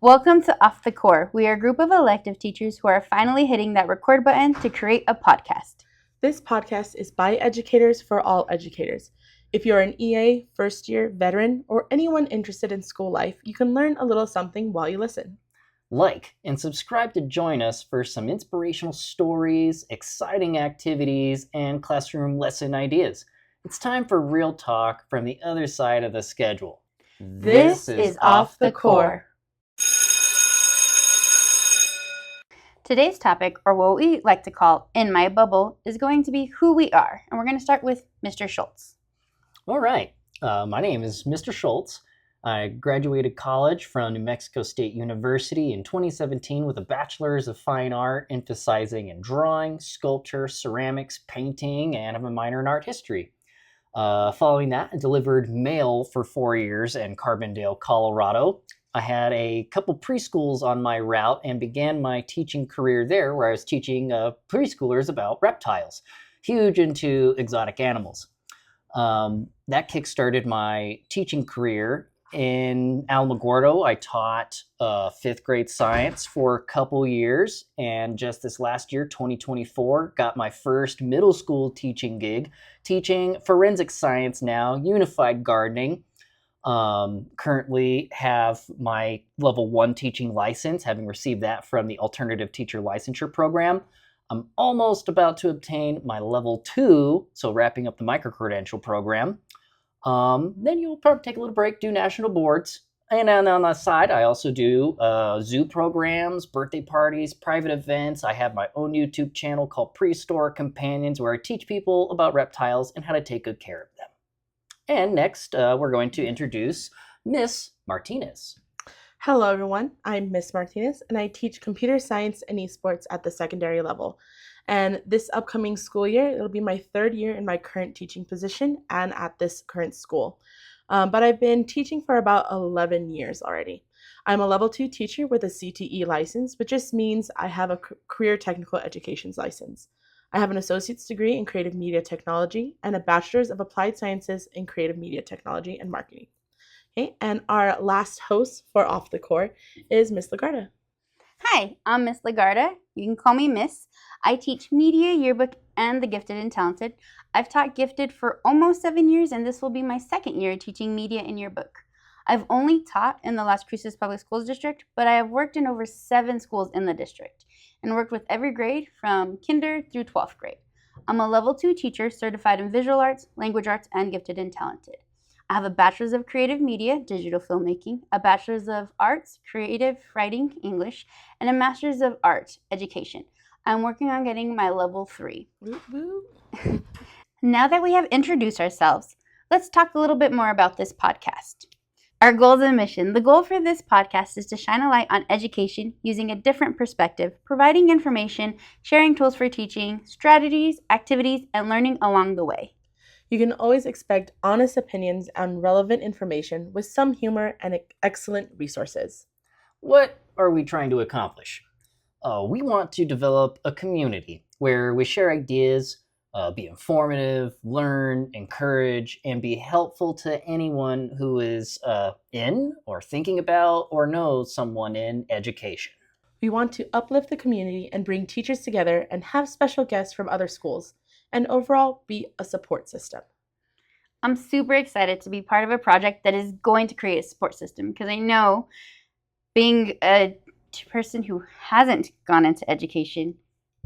Welcome to Off the Core. We are a group of elective teachers who are finally hitting that record button to create a podcast. This podcast is by educators for all educators. If you're an EA, first year, veteran, or anyone interested in school life, you can learn a little something while you listen. Like and subscribe to join us for some inspirational stories, exciting activities, and classroom lesson ideas. It's time for real talk from the other side of the schedule. This is Off the Core. Today's topic, or what we like to call In My Bubble, is going to be who we are. And we're going to start with Mr. Schultz. All right. My name is Mr. Schultz. I graduated college from New Mexico State University in 2017 with a Bachelor's of Fine Art, emphasizing in drawing, sculpture, ceramics, painting, and I have a minor in art history. Following that, I delivered mail for 4 years in Carbondale, Colorado. I had a couple preschools on my route and began my teaching career there, where I was teaching preschoolers about reptiles, huge into exotic animals. That kickstarted my teaching career. In Alamogordo, I taught 5th grade science for a couple years, and just this last year, 2024, got my first middle school teaching gig, teaching forensic science now, unified gardening. Currently have my level 1 teaching license, having received that from the Alternative Teacher Licensure Program. I'm almost about to obtain my level 2, so wrapping up the micro-credential program. Then you'll probably take a little break, do national boards. And on the side, I also do zoo programs, birthday parties, private events. I have my own YouTube channel called Prehistoric Companions, where I teach people about reptiles and how to take good care of them. And next, we're going to introduce Miss Martinez. Hello, everyone. I'm Miss Martinez, and I teach computer science and esports at the secondary level. And this upcoming school year, it'll be my 3rd year in my current teaching position and at this current school. But I've been teaching for about 11 years already. I'm a level 2 teacher with a CTE license, which just means I have a career technical education's license. I have an associate's degree in creative media technology and a bachelor's of applied sciences in creative media technology and marketing. Okay, and our last host for Off the Core is Miss Lagarda. Hi, I'm Miss Lagarda. You can call me Miss. I teach media, yearbook, and the gifted and talented. I've taught gifted for almost 7 years, and this will be my 2nd year teaching media and yearbook. I've only taught in the Las Cruces Public Schools District, but I have worked in over 7 schools in the district and worked with every grade from kinder through 12th grade. I'm a level 2 teacher certified in visual arts, language arts, and gifted and talented. I have a bachelor's of creative media, digital filmmaking, a bachelor's of arts, creative writing, English, and a master's of art, education. I'm working on getting my level 3. Now that we have introduced ourselves, let's talk a little bit more about this podcast. Our goals and mission. The goal for this podcast is to shine a light on education using a different perspective, providing information, sharing tools for teaching, strategies, activities, and learning along the way. You can always expect honest opinions and relevant information with some humor and excellent resources. What are we trying to accomplish? We want to develop a community where we share ideas, be informative, learn, encourage, and be helpful to anyone who is in or thinking about or knows someone in education. We want to uplift the community and bring teachers together and have special guests from other schools, and overall be a support system. I'm super excited to be part of a project that is going to create a support system, because I know, being a person who hasn't gone into education,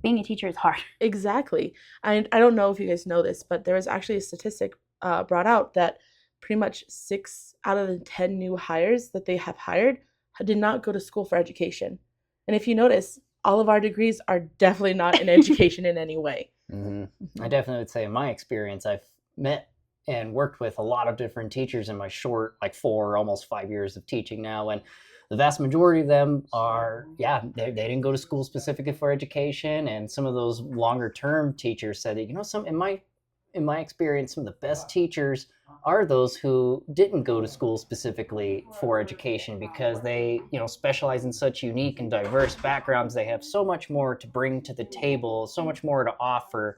being a teacher is hard. Exactly. I don't know if you guys know this, but there was actually a statistic brought out that pretty much 6 out of the 10 new hires that they have hired did not go to school for education. And if you notice, all of our degrees are definitely not in education in any way. Mm-hmm. I definitely would say in my experience, I've met and worked with a lot of different teachers in my short, 4, almost 5 years of teaching now. And the vast majority of them are, they didn't go to school specifically for education. And some of those longer term teachers said that, in my experience, some of the best teachers are those who didn't go to school specifically for education, because they, specialize in such unique and diverse backgrounds. They have so much more to bring to the table, so much more to offer.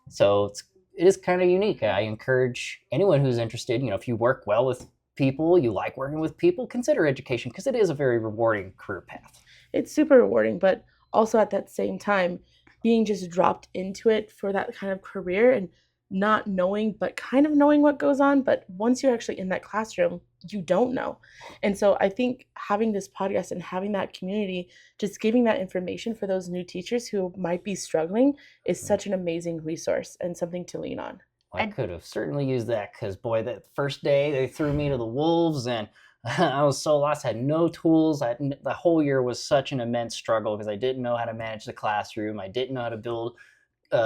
So it is kind of unique. I encourage anyone who's interested, if you work well with people, you like working with people, consider education because it is a very rewarding career path. It's super rewarding, but also at that same time, being just dropped into it for that kind of career and not knowing, but kind of knowing what goes on. But once you're actually in that classroom, you don't know. And so I think having this podcast and having that community, just giving that information for those new teachers who might be struggling is such an amazing resource and something to lean on. I could have certainly used that because, boy, that first day they threw me to the wolves and I was so lost. I had no tools. The whole year was such an immense struggle because I didn't know how to manage the classroom. I didn't know how to build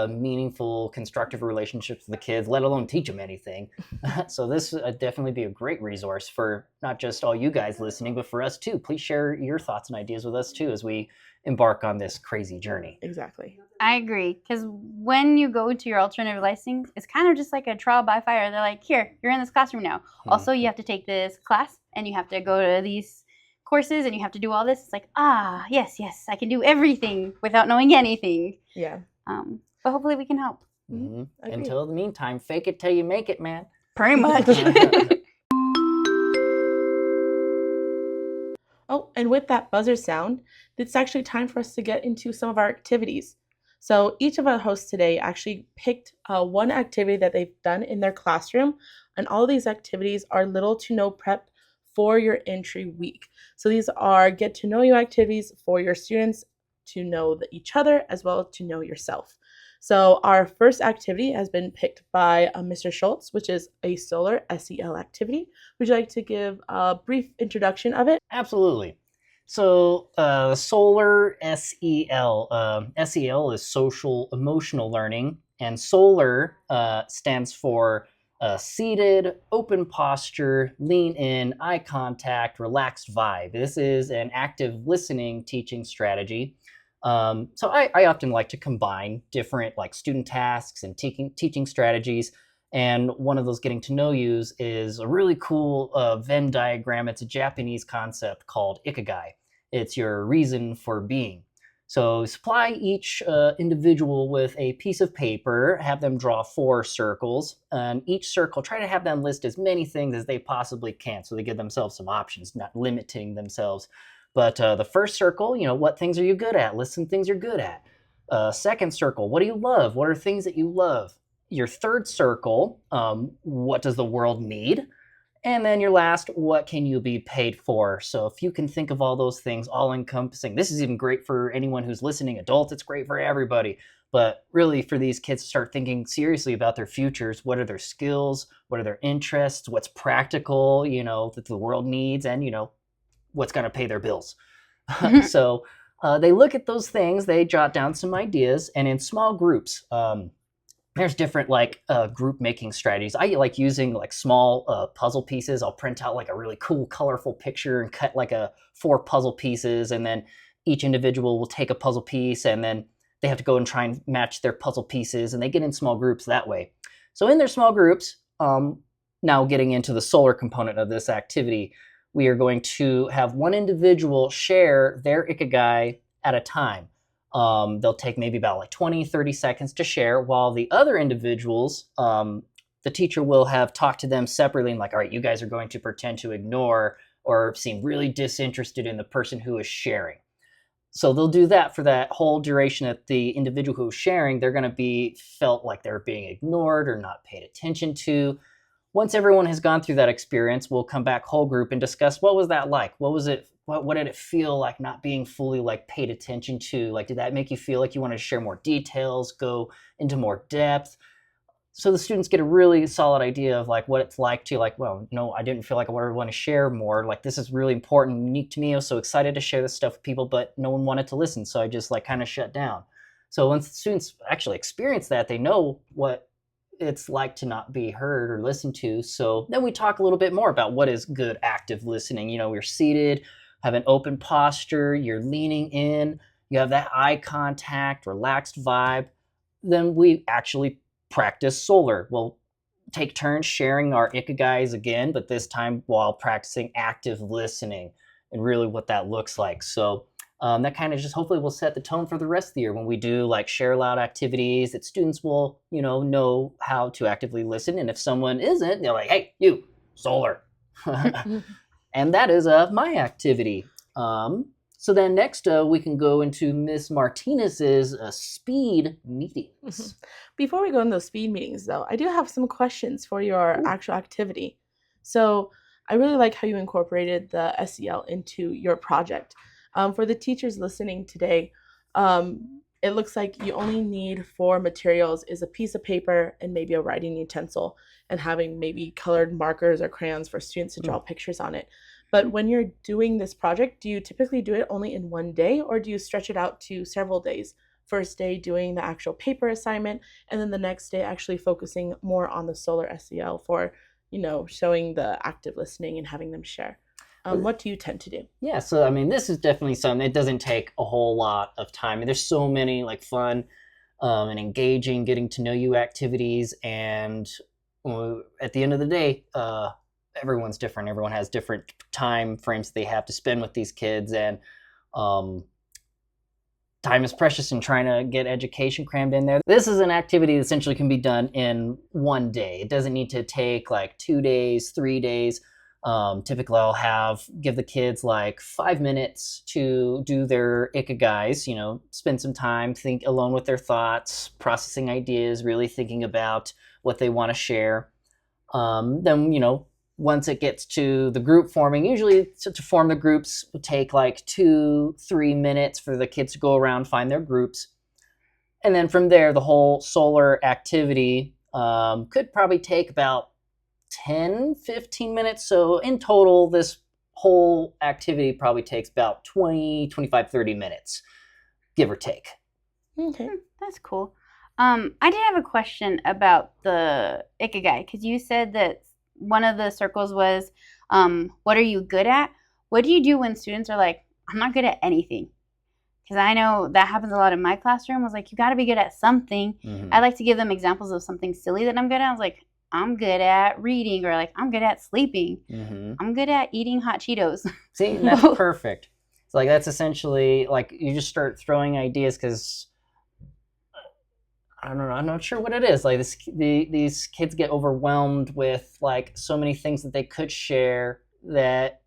meaningful, constructive relationships with the kids, let alone teach them anything. So this would definitely be a great resource for not just all you guys listening, but for us too. Please share your thoughts and ideas with us too as we embark on this crazy journey. Exactly. I agree, because when you go to your alternative licensing, it's kind of just like a trial by fire. They're like, here, you're in this classroom now. Also, you have to take this class, and you have to go to these courses, and you have to do all this. It's like, yes, I can do everything without knowing anything. Yeah. But hopefully we can help. Mm-hmm. Agreed. Until the meantime, fake it till you make it, man. Pretty much. Oh, and with that buzzer sound, it's actually time for us to get into some of our activities. So each of our hosts today actually picked one activity that they've done in their classroom, and all of these activities are little to no prep for your entry week. So these are get to know you activities for your students to know each other as well as to know yourself. So our first activity has been picked by Mr. Schultz, which is a solar SEL activity. Would you like to give a brief introduction of it? Absolutely. So solar SEL. SEL is social emotional learning, and solar stands for seated, open posture, lean in, eye contact, relaxed vibe. This is an active listening teaching strategy. So I often like to combine different like student tasks and teaching strategies. And one of those getting to know yous is a really cool Venn diagram. It's a Japanese concept called ikigai. It's your reason for being. So supply each individual with a piece of paper, have them draw 4 circles, and each circle, try to have them list as many things as they possibly can so they give themselves some options, not limiting themselves. But the first circle, what things are you good at? List some things you're good at. Second circle, what do you love? What are things that you love? Your third circle, what does the world need? And then your last, what can you be paid for? So if you can think of all those things all encompassing, this is even great for anyone who's listening, adults, it's great for everybody. But really for these kids to start thinking seriously about their futures, what are their skills? What are their interests? What's practical, that the world needs, and, what's going to pay their bills. So they look at those things, they jot down some ideas, and in small groups, there's different group making strategies. I like using small puzzle pieces. I'll print out a really cool, colorful picture and cut 4 puzzle pieces, and then each individual will take a puzzle piece, and then they have to go and try and match their puzzle pieces, and they get in small groups that way. So in their small groups, now getting into the solar component of this activity, we are going to have one individual share their ikigai at a time. They'll take maybe about 20, 30 seconds to share, while the other individuals, the teacher will have talked to them separately and all right, you guys are going to pretend to ignore or seem really disinterested in the person who is sharing. So they'll do that for that whole duration that the individual who is sharing, they're going to be felt like they're being ignored or not paid attention to. Once everyone has gone through that experience, we'll come back whole group and discuss what was that like? What was it? What did it feel like not being fully paid attention to? Did that make you feel like you wanted to share more details, go into more depth? So the students get a really solid idea of what it's like to no, I didn't feel like I want to share more. This is really important and unique to me. I was so excited to share this stuff with people, but no one wanted to listen. So I just kind of shut down. So once the students actually experience that, they know what it's like to not be heard or listened to. So then we talk a little bit more about what is good active listening. We're seated, have an open posture, you're leaning in, you have that eye contact, relaxed vibe. Then we actually practice solar. We'll take turns sharing our ikigais again, but this time while practicing active listening and really what that looks like. So that kind of just hopefully will set the tone for the rest of the year when we do share aloud activities that students will, know how to actively listen. And if someone isn't, they're like, hey, you, solar. And that is my activity. So then next we can go into Miss Martinez's speed meetings. Before we go in those speed meetings, though, I do have some questions for your actual activity. So I really like how you incorporated the SEL into your project. For the teachers listening today, it looks like you only need 4 materials: is a piece of paper and maybe a writing utensil, and having maybe colored markers or crayons for students to draw pictures on it. But when you're doing this project, do you typically do it only in one day, or do you stretch it out to several days? First day doing the actual paper assignment, and then the next day actually focusing more on the solar SEL for, showing the active listening and having them share. What do you tend to do? Yeah, so I mean, this is definitely something. It doesn't take a whole lot of time. There's so many like fun and engaging, getting to know you activities, and at the end of the day, everyone's different. Everyone has different time frames they have to spend with these kids, and time is precious in trying to get education crammed in there. This is an activity that essentially can be done in one day. It doesn't need to take like 2 days, 3 days. Typically I'll give the kids like 5 minutes to do their ikigais, spend some time, think alone with their thoughts, processing ideas, really thinking about what they want to share. Then, once it gets to the group forming, usually to form the groups would take like 2-3 minutes for the kids to go around, find their groups. And then from there, the whole solar activity could probably take about 10-15 minutes. So in total, this whole activity probably takes about 20-25-30 minutes, give or take. Okay. That's cool. I did have a question about the Ikigai, because you said that one of the circles was, what are you good at? What do you do when students are like, I'm not good at anything? Because I know that happens a lot in my classroom. I was like, you got to be good at something. Mm-hmm. I like to give them examples of something silly that I'm good at. I was like, I'm good at reading, or like, I'm good at sleeping. Mm-hmm. I'm good at eating hot Cheetos. See, that's perfect. So like, that's essentially like, you just start throwing ideas, because I don't know, I'm not sure what it is. Like these kids get overwhelmed with like so many things that they could share, that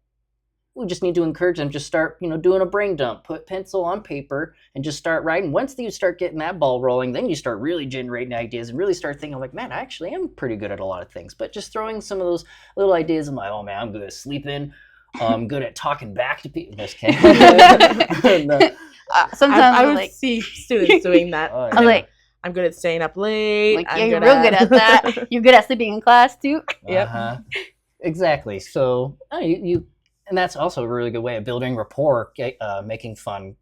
we just need to encourage them. Just start, doing a brain dump, put pencil on paper and just start writing. Once you start getting that ball rolling, then you start really generating ideas and really start thinking like, man, I actually am pretty good at a lot of things. But just throwing some of those little ideas, I'm like, oh man, I'm good at sleeping. I'm good at talking back to people. Just kidding. Sometimes I would see students doing that. Oh, yeah. I'm like, I'm good at staying up late. yeah, you're real good at that. You're good at sleeping in class too. Yep. Uh-huh. Exactly. So you and that's also a really good way of building rapport, making fun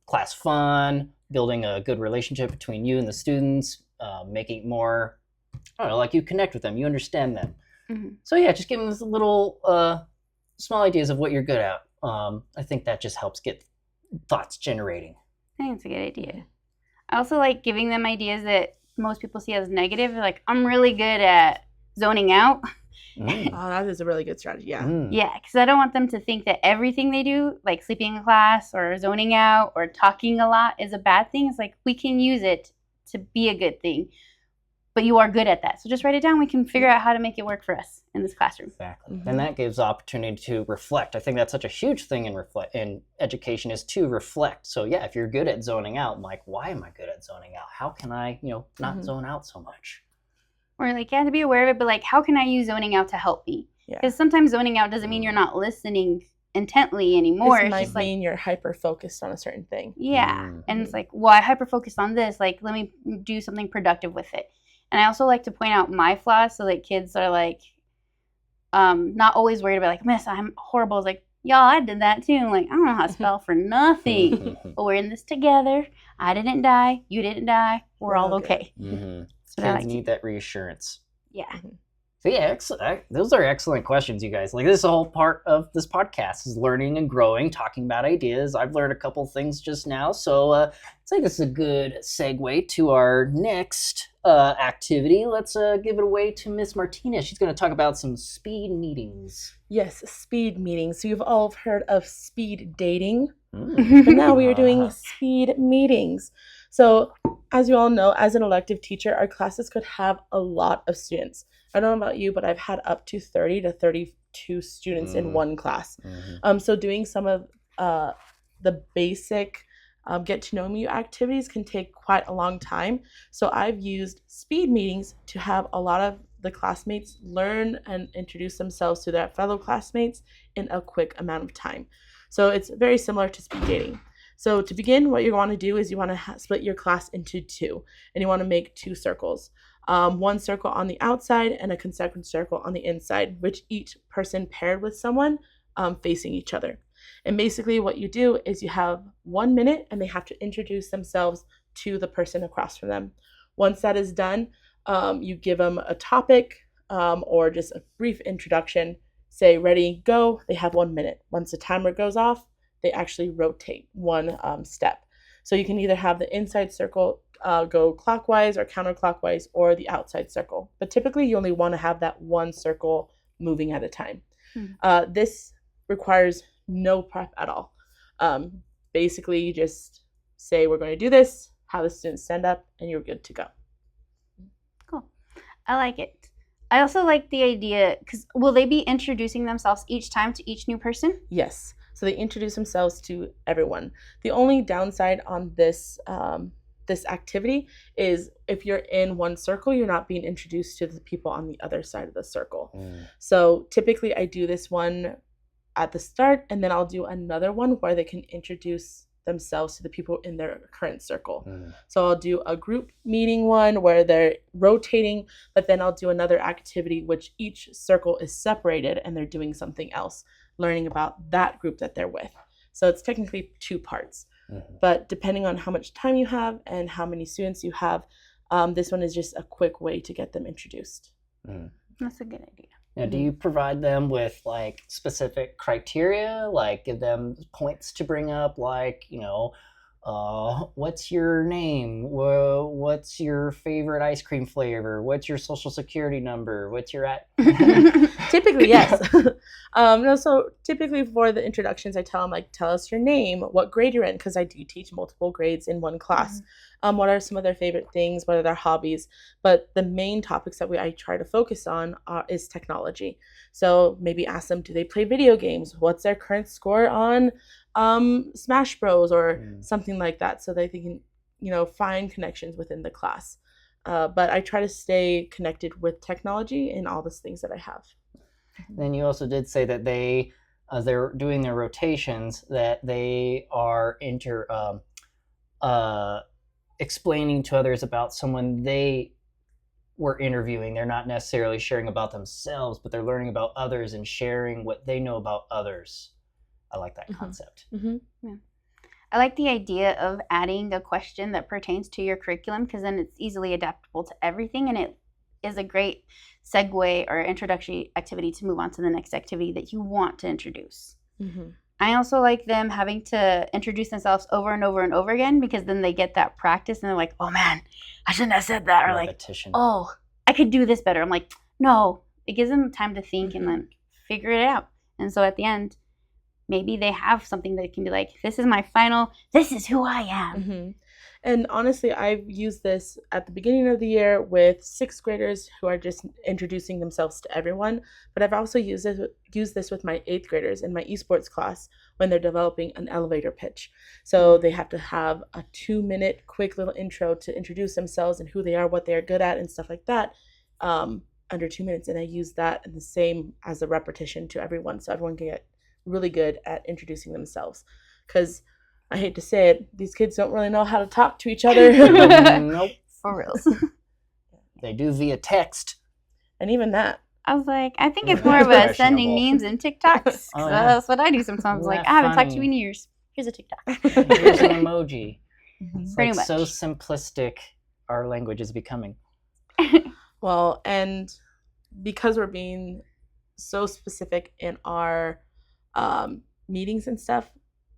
class fun, building a good relationship between you and the students, making it more, I don't know, like you connect with them, you understand them. Mm-hmm. So yeah, just give them this little small ideas of what you're good at. I think that just helps get thoughts generating. I think it's a good idea. I also like giving them ideas that most people see as negative. Like, I'm really good at zoning out. Mm. Oh, that is a really good strategy. Yeah. Mm. Yeah, because I don't want them to think that everything they do, like sleeping in class or zoning out or talking a lot, is a bad thing. It's like, we can use it to be a good thing, but you are good at that. So just write it down. We can figure out how to make it work for us in this classroom. Exactly. Mhm. And that gives opportunity to reflect. I think that's such a huge thing in education, is to reflect. So yeah, if you're good at zoning out, I'm like, why am I good at zoning out? How can I, not Mhm. zone out so much? Or like, you have to be aware of it, but like, how can I use zoning out to help me? Yeah. Because sometimes zoning out doesn't mean you're not listening intently anymore. This It's might just like, mean you're hyper focused on a certain thing. yeah. Mhm. And it's like, well, I hyper-focused on this. Like, let me do something productive with it. And I also like to point out my flaws so that kids are like, not always worried about like, miss, I'm horrible. It's like, y'all, I did that too. I'm like, I don't know how to spell for nothing. But we're in this together. I didn't die. You didn't die. We're all okay. Mm-hmm. That's what I Kids like to need that reassurance. Yeah. So yeah, those are excellent questions, you guys. Like, this is a whole part of this podcast, is learning and growing, talking about ideas. I've learned a couple things just now, so I think this is a good segue to our next activity. Let's give it away to Miss Martinez. She's going to talk about some speed meetings. Yes, speed meetings. So you've all heard of speed dating, Mm. but now we are doing Uh-huh. speed meetings. So as you all know, as an elective teacher, our classes could have a lot of students. I don't know about you, but I've had up to 30 to 32 2 students in one class. Mhm. So doing some of the basic get to know me activities can take quite a long time. So I've used speed meetings to have a lot of the classmates learn and introduce themselves to their fellow classmates in a quick amount of time. So it's very similar to speed dating. So to begin, what you want to do is you want to split your class into 2, and you want to make 2 circles. One circle on the outside and a concentric circle on the inside, which each person paired with someone facing each other. And basically what you do is you have 1 minute and they have to introduce themselves to the person across from them. Once that is done, you give them a topic or just a brief introduction. Say, ready, go. They have 1 minute. Once the timer goes off, they actually rotate one step. So you can either have the inside circle go clockwise or counterclockwise, or the outside circle. But typically you only want to have that one circle moving at a time. This requires no prep at all. Basically, you just say, we're going to do this, have the students stand up, and you're good to go. Cool. I like it. I also like the idea, because will they be introducing themselves each time to each new person? Yes. So they introduce themselves to everyone. The only downside on this this activity is if you're in one circle, you're not being introduced to the people on the other side of the circle. So typically I do this one at the start, and then I'll do another one where they can introduce themselves to the people in their current circle. So I'll do a group meeting one where they're rotating, but then I'll do another activity which each circle is separated and they're doing something else, learning about that group that they're with. So it's technically 2 parts. But depending on how much time you have and how many students you have, this one is just a quick way to get them introduced. That's a good idea. Now, do you provide them with like specific criteria, like give them points to bring up, like, what's your name? What's your favorite ice cream flavor? What's your social security number? What's your Typically, yes. So typically for the introductions, I tell them, like, tell us your name, what grade you're in, because I do teach multiple grades in one class. What are some of their favorite things? What are their hobbies? But the main topics that I try to focus on is technology. So maybe ask them, do they play video games? What's their current score on Smash Bros or something like that, so that they can, find connections within the class. But I try to stay connected with technology in all the things that I have. Then you also did say that they, as they're doing their rotations, that they are explaining to others about someone they were interviewing. They're not necessarily sharing about themselves, but they're learning about others and sharing what they know about others. I like that concept. Yeah. I like the idea of adding a question that pertains to your curriculum, because then it's easily adaptable to everything, and it is a great segue or introductory activity to move on to the next activity that you want to introduce. I also like them having to introduce themselves over and over and over again, because then they get that practice and they're like, oh man, I shouldn't have said that. Or Repetition. like, oh, I could do this better. I'm like, no, it gives them time to think and then figure it out. And so at the end, maybe they have something that can be like, this is my final, this is who I am. And honestly, I've used this at the beginning of the year with 6th graders who are just introducing themselves to everyone. But I've also used this with my 8th graders in my esports class when they're developing an elevator pitch. So they have to have a 2-minute quick little intro to introduce themselves and who they are, what they are good at, and stuff like that, under 2 minutes. And I use that and the same as a repetition to everyone, so everyone can get really good at introducing themselves. Because I hate to say it, these kids don't really know how to talk to each other. Nope. For reals. They do via text. And even that. I was like, I think it's more of a sending memes and TikToks. Oh, yeah. That's what I do sometimes. Isn't Like, that I haven't talked to you funny? in years. Here's a TikTok. Here's an emoji. It's Pretty like much. so simplistic our language is becoming. Well, and because we're being so specific in our meetings and stuff,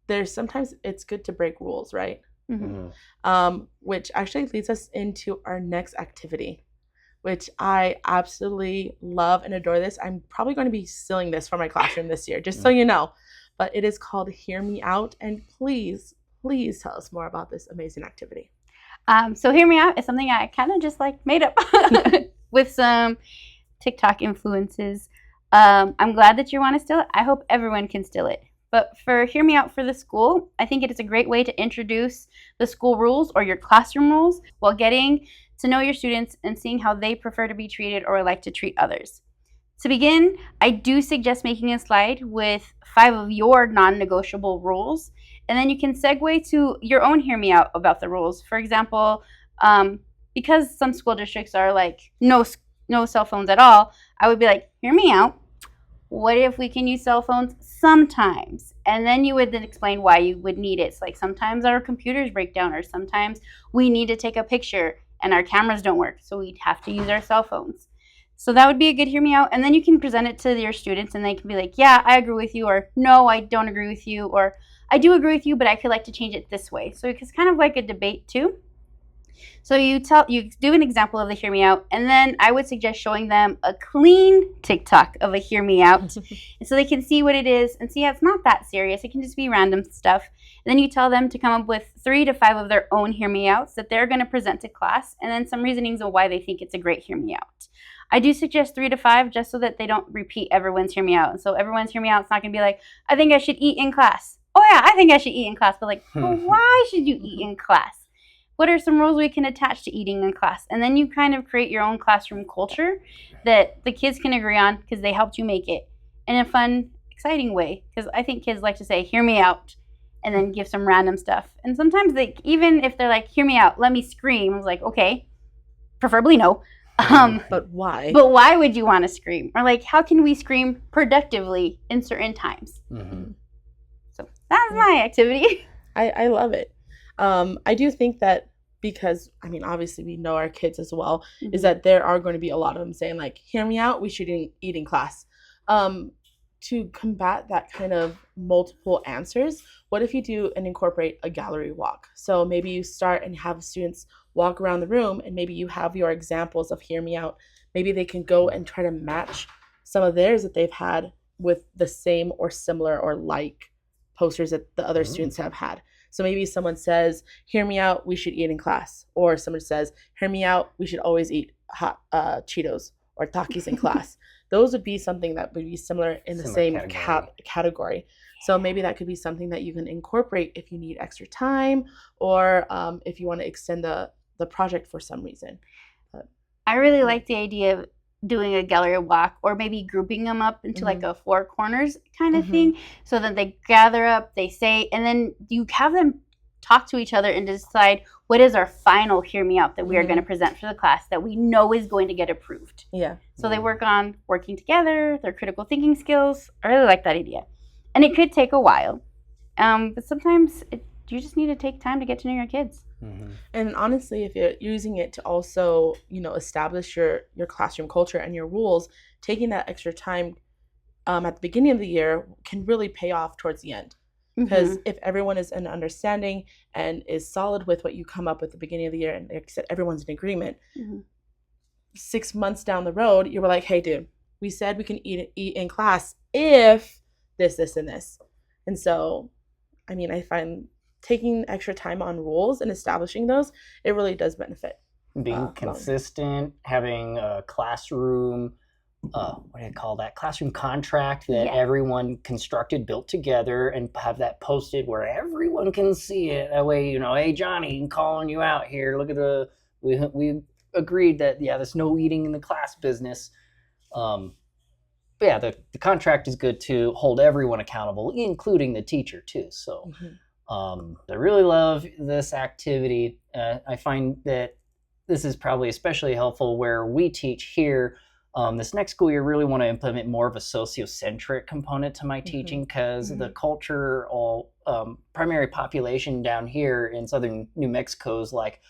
there's sometimes it's good to break rules, right? Which actually leads us into our next activity, which I absolutely love and adore this. I'm probably going to be stealing this for my classroom this year, just so you know. But it is called Hear Me Out, and please tell us more about this amazing activity. So Hear Me Out is something I kind of just like made up with some TikTok influences. I'm glad that you want to steal it. I hope everyone can steal it. But for Hear Me Out for the school, I think it is a great way to introduce the school rules or your classroom rules while getting to know your students and seeing how they prefer to be treated or like to treat others. To begin, I do suggest making a slide with 5 of your non-negotiable rules, and then you can segue to your own Hear Me Out about the rules. For example, because some school districts are like no cell phones at all, I would be like, hear me out. What if we can use cell phones sometimes? And then you would then explain why you would need it. So like sometimes our computers break down, or sometimes we need to take a picture and our cameras don't work, so we'd have to use our cell phones. So that would be a good hear me out. And then you can present it to your students and they can be like, yeah, I agree with you, or no, I don't agree with you, or I do agree with you, but I could like to change it this way. So it's kind of like a debate too. So you do an example of the hear me out, and then I would suggest showing them a clean TikTok of a hear me out so they can see what it is and see, yeah, it's not that serious. It can just be random stuff. And then you tell them to come up with 3 to 5 of their own hear me outs that they're going to present to class, and then some reasonings of why they think it's a great hear me out. I do suggest 3 to 5 just so that they don't repeat everyone's hear me out. And so everyone's hear me out is not going to be like, I think I should eat in class. Oh yeah, I think I should eat in class. But like, well, why should you eat in class? What are some rules we can attach to eating in class? And then you kind of create your own classroom culture that the kids can agree on because they helped you make it in a fun, exciting way. Because I think kids like to say, hear me out, and then give some random stuff. And sometimes they, even if they're like, hear me out, let me scream. I was like, okay, preferably no. But why? But why would you want to scream? Or like, how can we scream productively in certain times? Mm-hmm. So that's my activity. I love it. I do think that because, I mean, obviously we know our kids as well, is that there are going to be a lot of them saying like, hear me out, we should eat in class. To combat that kind of multiple answers, what if you do and incorporate a gallery walk? So maybe you start and have students walk around the room, and maybe you have your examples of hear me out. Maybe they can go and try to match some of theirs that they've had with the same or similar or like posters that the other students have had. So maybe someone says, hear me out, we should eat in class. Or someone says, hear me out, we should always eat hot Cheetos or Takis in class. Those would be something that would be similar in the same category. So maybe that could be something that you can incorporate if you need extra time, or if you want to extend the project for some reason. I really like the idea of doing a gallery walk, or maybe grouping them up into like a 4 corners kind of thing, so that they gather up, they say, and then you have them talk to each other and decide what is our final hear me out that we are going to present for the class that we know is going to get approved. Yeah. So they work on working together, their critical thinking skills. I really like that idea. And it could take a while, but sometimes you just need to take time to get to know your kids. And honestly, if you're using it to also, establish your classroom culture and your rules, taking that extra time at the beginning of the year can really pay off towards the end. Because if everyone is in understanding and is solid with what you come up with at the beginning of the year, and like I said, everyone's in agreement, 6 months down the road, you were like, hey, dude, we said we can eat in class if this, and this. And so, I mean, I find taking extra time on rules and establishing those, it really does benefit. Being consistent, having a classroom, what do you call that? Classroom contract that everyone constructed, built together, and have that posted where everyone can see it. That way, hey, Johnny, I'm calling you out here. Look at we agreed that, there's no eating in the class business. But yeah, the contract is good to hold everyone accountable, including the teacher too. So I really love this activity. I find that this is probably especially helpful where we teach here. This next school year, really want to implement more of a sociocentric component to my teaching, because the culture, primary population down here in southern New Mexico is like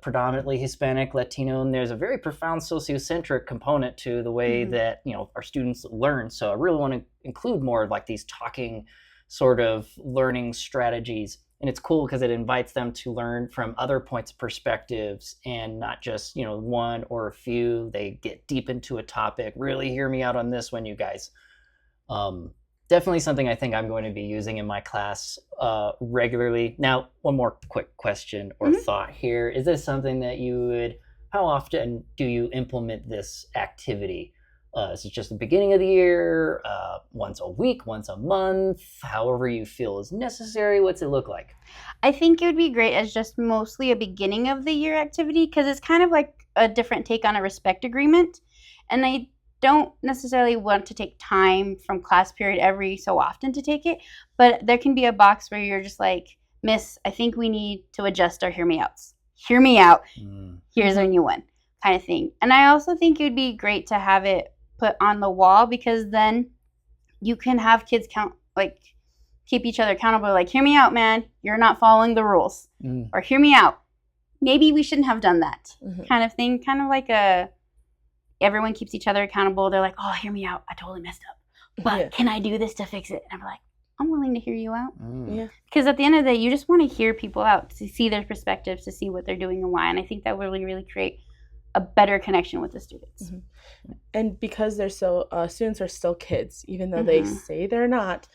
predominantly Hispanic, Latino, and there's a very profound sociocentric component to the way that our students learn. So I really want to include more of like these talking sort of learning strategies. And it's cool because it invites them to learn from other points of perspectives and not just, one or a few. They get deep into a topic. Really hear me out on this one, you guys. Definitely something I think I'm going to be using in my class regularly. Now, one more quick question or thought here. Is this something that how often do you implement this activity? Is it just the beginning of the year, once a week, once a month, however you feel is necessary? What's it look like? I think it would be great as just mostly a beginning of the year activity because it's kind of like a different take on a respect agreement. And I don't necessarily want to take time from class period every so often to take it, but there can be a box where you're just like, Miss, I think we need to adjust our hear me outs. Hear me out. Here's our new one kind of thing. And I also think it would be great to have it put on the wall because then you can have kids keep each other accountable, like, hear me out, man, you're not following the rules. Or hear me out, maybe we shouldn't have done that kind of thing. Kind of like everyone keeps each other accountable. They're like, oh, hear me out, I totally messed up, but can I do this to fix it? And I'm like, I'm willing to hear you out. Because at the end of the day, you just want to hear people out, to see their perspectives, to see what they're doing and why. And I think that will really create a better connection with the students. And because they're still students are still kids, even though they say they're not,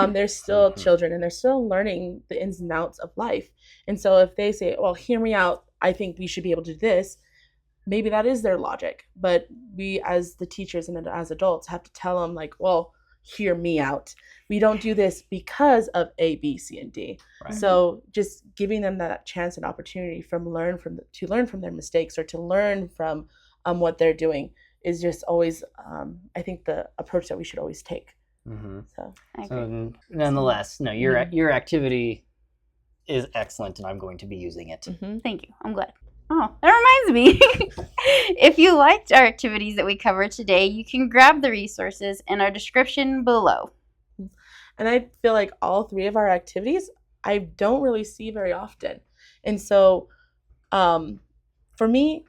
they're still children and they're still learning the ins and outs of life. And so if they say, well, hear me out, I think we should be able to do this, maybe that is their logic. But we as the teachers and as adults have to tell them, like, well, hear me out. We don't do this because of A, B, C, and D. Right. So just giving them that chance and opportunity to learn from their mistakes or to learn from what they're doing is just always, I think, the approach that we should always take. So nonetheless, no, your activity is excellent, and I'm going to be using it. Thank you. I'm glad. Oh, that reminds me. If you liked our activities that we covered today, you can grab the resources in our description below. And I feel like all three of our activities I don't really see very often. And so for me,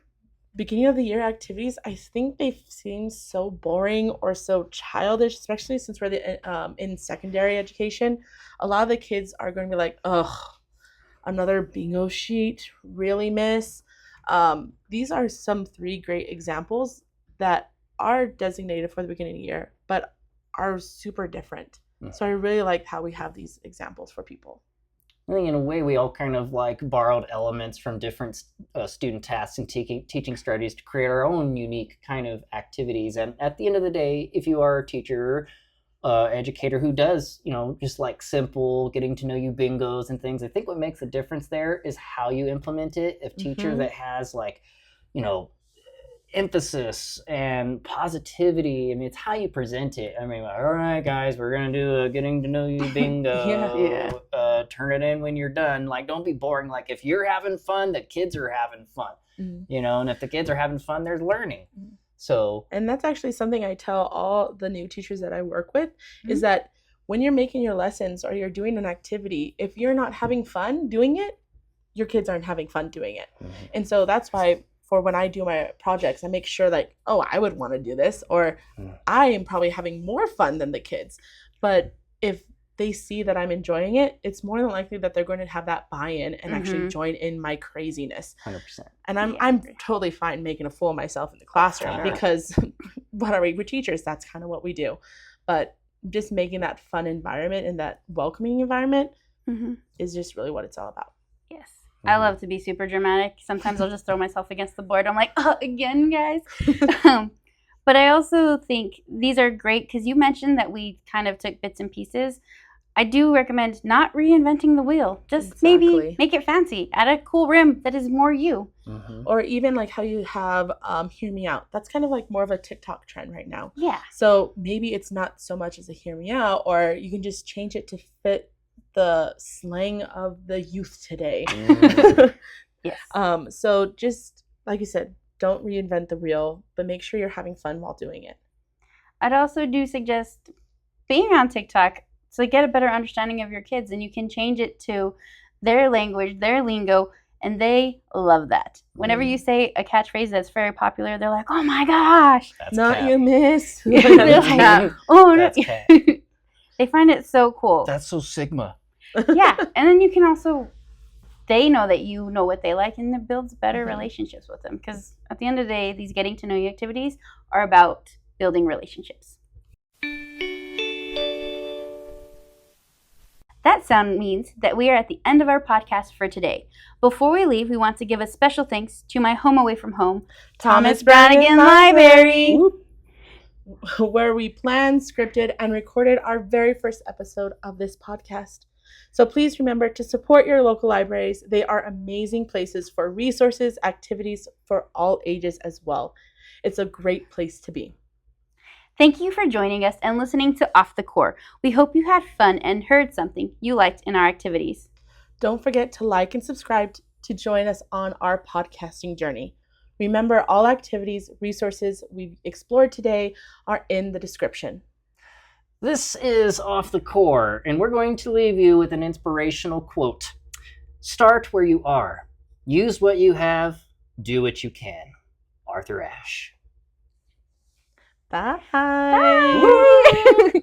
beginning of the year activities, I think they seem so boring or so childish, especially since we're in secondary education. A lot of the kids are going to be like, ugh, another bingo sheet, really, miss? These are some 3 great examples that are designated for the beginning of the year, but are super different. So I really like how we have these examples for people. I think in a way we all kind of like borrowed elements from different student tasks and teaching strategies to create our own unique kind of activities. And at the end of the day, if you are a teacher, educator who does, just like simple getting to know you bingos and things, I think what makes a difference there is how you implement it. If teacher that has emphasis and positivity, I mean, it's how you present it. I mean, all right, guys, we're gonna do a getting to know you bingo. Turn it in when you're done. Like, don't be boring. Like, if you're having fun, the kids are having fun. And if the kids are having fun, they're learning. So, and that's actually something I tell all the new teachers that I work with is that when you're making your lessons or you're doing an activity, if you're not having fun doing it, your kids aren't having fun doing it. And so that's why for when I do my projects, I make sure like, oh, I would want to do this, or I am probably having more fun than the kids. But if they see that I'm enjoying it, it's more than likely that they're going to have that buy-in and actually join in my craziness. 100%. And I'm totally fine making a fool of myself in the classroom because what are we teachers? That's kind of what we do. But just making that fun environment and that welcoming environment is just really what it's all about. Yes. I love to be super dramatic. Sometimes I'll just throw myself against the board. I'm like, oh, again, guys. But I also think these are great because you mentioned that we kind of took bits and pieces. I do recommend not reinventing the wheel. Just maybe make it fancy. Add a cool rim that is more you. Or even like how you have Hear Me Out. That's kind of like more of a TikTok trend right now. Yeah. So maybe it's not so much as a Hear Me Out, or you can just change it to fit the slang of the youth today. Yes. So just like you said, don't reinvent the wheel, but make sure you're having fun while doing it. I'd also do suggest being on TikTok to get a better understanding of your kids, and you can change it to their language, their lingo, and they love that. Whenever you say a catchphrase that's very popular, they're like, "Oh my gosh, that's not cap. You, miss." They're like, "Oh no!" That's They find it so cool. That's so Sigma. Yeah, and then you can also, they know that you know what they like, and it builds better relationships with them. Because at the end of the day, these getting to know you activities are about building relationships. That sound means that we are at the end of our podcast for today. Before we leave, we want to give a special thanks to my home away from home, Thomas Brannigan Library. where we planned, scripted, and recorded our very first episode of this podcast. So please remember to support your local libraries. They are amazing places for resources, activities for all ages as well. It's a great place to be. Thank you for joining us and listening to Off the Core. We hope you had fun and heard something you liked in our activities. Don't forget to like and subscribe to join us on our podcasting journey. Remember, all activities, resources we've explored today are in the description. This is Off the Core, and we're going to leave you with an inspirational quote. Start where you are. Use what you have. Do what you can. Arthur Ashe. Bye. Bye.